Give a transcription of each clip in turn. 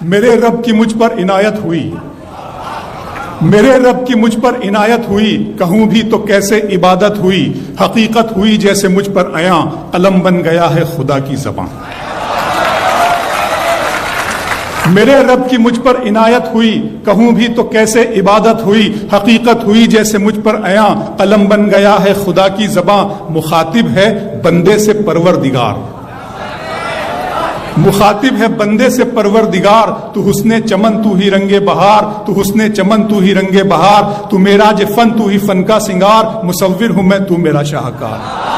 मेरे रब की मुझ पर इनायत हुई, मेरे रब की मुझ पर इनायत हुई, कहूं भी तो कैसे इबादत हुई, हकीकत हुई जैसे मुझ पर आया, कलम बन गया है खुदा की ज़बान। मेरे रब की मुझ पर इनायत हुई, कहूं भी तो कैसे इबादत हुई, हकीकत हुई जैसे मुझ पर आया, कलम बन गया है खुदा की ज़बान। मुखातिब है बंदे से परवरदिगार, मुखातिब है बंदे से परवरदिगार, तू हुस्ने चमन तू ही रंगे बहार, तू हुस्ने चमन तू ही रंगे बहार, तू मेराज फन तू ही फन का सिंगार, मुसव्विर हूं मैं तू मेरा शाहकार।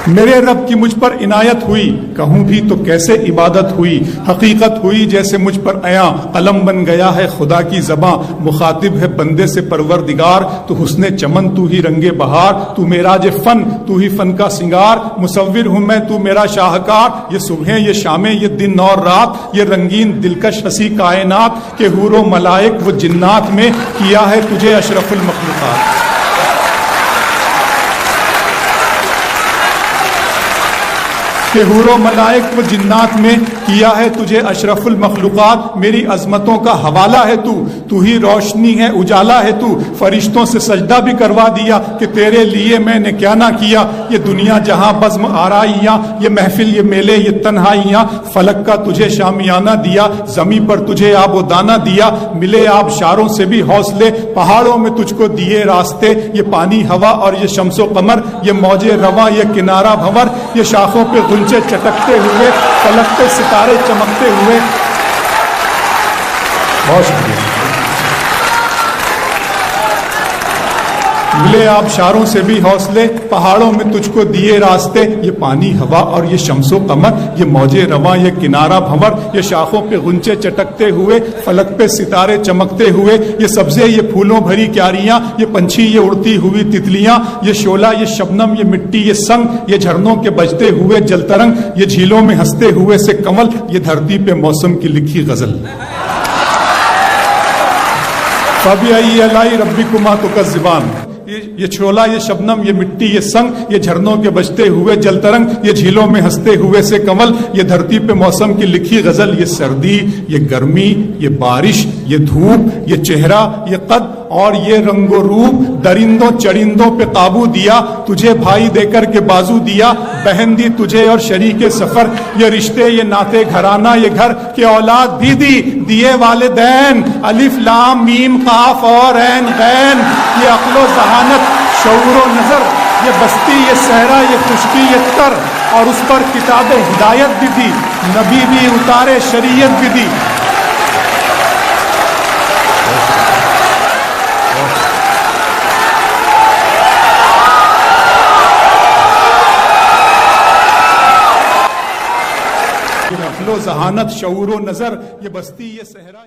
मेरे रब की मुझ पर इनायत हुई, कहूं भी तो कैसे इबादत हुई, हकीकत हुई जैसे मुझ पर आया, कलम बन गया है खुदा की ज़बां। मुखातिब है बंदे से परवरदिगार, तू हुस्ने चमन तू ही रंगे बहार, तू मेराज फन तू ही फन का सिंगार, मुसव्विर हूं मैं तू मेरा शाहकार। ये सुबह ये शामें ये दिन और रात, ये रंगीन दिलकश हसी कायनात के हूरो मलाइक वो जिन्नात में किया है तुझे अशरफुल मखलूकात। के हूरो मलाइक व जिन्नात में किया है तुझे अशरफुल मखलूकात। मेरी अजमतों का हवाला है तू, तू ही रोशनी है उजाला है तू, फरिश्तों से सजदा भी करवा दिया कि तेरे लिए मैंने क्या ना किया। ये दुनिया जहां बज़्म आराइयां, ये महफिल ये मेले ये तन्हाइयां, फलक का तुझे शामियाना दिया, जमी पर तुझे आबो दाना दिया, मिले आप शारों से भी हौसले, पहाड़ों में तुझको दिए रास्ते, ये पानी हवा और ये शम्सो कमर, ये मौजे रवा ये किनारा भंवर, ये शाखों पे गुंचे चटकते हुए, फलक पे सितारे चमकते हुए। बहुत शुक्रिया। मिले आप शारों से भी हौसले, पहाड़ों में तुझको दिए रास्ते, ये पानी हवा और ये शम्सो कमर, ये मौजे रवा ये किनारा भंवर, ये शाखों पे गुंचे चटकते हुए, फलक पे सितारे चमकते हुए, ये सब्जे ये फूलों भरी क्यारियां, ये पंछी ये उड़ती हुई तितलियां, ये शोला ये शबनम ये मिट्टी ये संग, ये झरनों के बजते हुए जलतरंग, ये झीलों में हंसते हुए से कमल, ये धरती पे मौसम की लिखी गजल। फबिअय्यि आलाइ रब्बिकुमा तुकज़्ज़िबान। ये शोला ये शबनम ये मिट्टी ये संग, ये झरनों के बजते हुए जलतरंग, ये झीलों में हंसते हुए से कमल, ये धरती पे मौसम की लिखी गजल। ये सर्दी ये गर्मी ये बारिश ये धूप ये चेहरा ये कद और ये रंगो रूप, दरिंदों चरिंदों पे काबू दिया, तुझे भाई देकर के बाजू दिया, बहन दी तुझे और शरीके सफर, ये रिश्ते ये नाते घराना ये घर के औलाद भी दी, दिए वालिदैन, अलिफ लाम मीम काफ और ऐन गैन, ये अक्लो जहानत शऊरो नजर, ये बस्ती ये सहरा ये खुशकी ये तर, और उस पर किताब हिदायत भी दी, नबी भी उतारे शरीयत भी दी। अक्लो जहानत शऊरो नजर, ये बस्ती ये सहरा।